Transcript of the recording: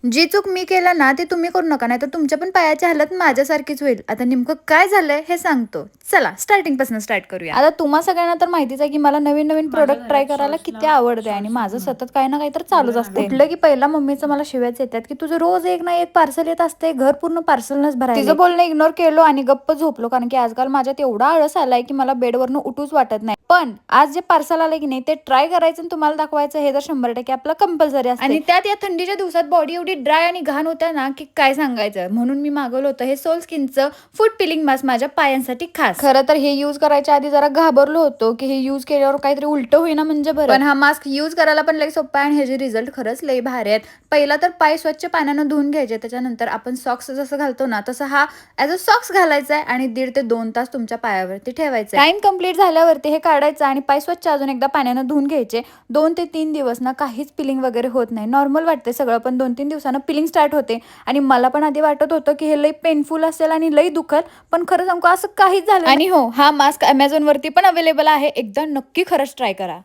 जी चूक मी केलं ना ते तुम्ही करू नका, नाही तर तुमच्या पण पायाची हालत माझ्यासारखीच होईल. आता नेमकं काय झालंय हे सांगतो. चला स्टार्टिंग पासून स्टार्ट करूया. आता तुम्हा सगळ्यांना तर माहितीच आहे की मला नवीन नवीन माझ्या प्रोडक्ट ट्राय घरात करायला किती शॉर्ट्सला आवडते आणि शॉर्ट्स माझं बघून सतत काही ना काही तर चालूच एवढं असते. रागावले. उठलं की पहिला मम्मीचं मला शिव्याच येतात की तुझं रोज एक ना एक पार्सल येत असते, घर पूर्ण पार्सलनच भरायला. तिचं बोलणं इग्नोर केलो आणि गप्प झोपलो, कारण की आजकाल माझ्यात एवढा आळस आलाय की मला बेडवरनं उठूच वाटत नाही. पण आज जे पार्सल आलंय की नाही ते ट्राय करायचं आणि तुम्हाला दाखवायचं हे तर 100% आपलं कंपल्सरी असते. आणि त्यात या थंडीच्या दिवसात बॉडी एवढी ड्राय आणि घाण होत्या ना की काय सांगायचं. म्हणून मी मागवलं होतं हे सोल स्किनचं फूड पिलिंग मास्क माझ्या पायांसाठी खास. खरं तर हे यूज करायच्या आधी जरा घाबरलो होतो की हे यूज केल्यावर काहीतरी उलट होईना म्हणजे बरं, पण हा मास्क यूज करायला पण लई सोपा आहे आणि ह्याचे रिझल्ट खरंच लई भारी आहेत. पहिला तर पाय स्वच्छ पाण्यानं धुवून घ्यायचे, त्याच्यानंतर आपण सॉक्स जसं घालतो ना तसं हा ॲज अ सॉक्स घालायचा आहे आणि 1.5 ते 2 तास तुमच्या पायावरती ठेवायचं. टाइम कंप्लीट झाल्यावरती हे काढायचं आणि पाय स्वच्छ अजून एकदा पाण्यानं धुवून घ्यायचे. 2 ते 3 दिवस ना काहीच पिलिंग वगैरे होत नाही, नॉर्मल वाटते सगळं, पण 2-3 दिवसानं पिलिंग स्टार्ट होते. आणि मला पण आधी वाटत होतं की हे लई पेनफुल असेल आणि लई दुखल, पण खरं सांगू असं काहीच झालं. आणि हो, हा मास्क अमेझॉन वरती पण अवेलेबल आहे, एकदा नक्की खरंच ट्राय करा.